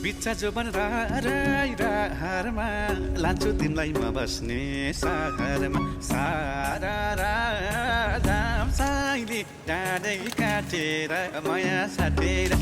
बिच्चा जोबन रारमा लान्छु तिमीलाई म बस्ने सहरमा सारा राम साइली डाँडै काटेर माया साटेर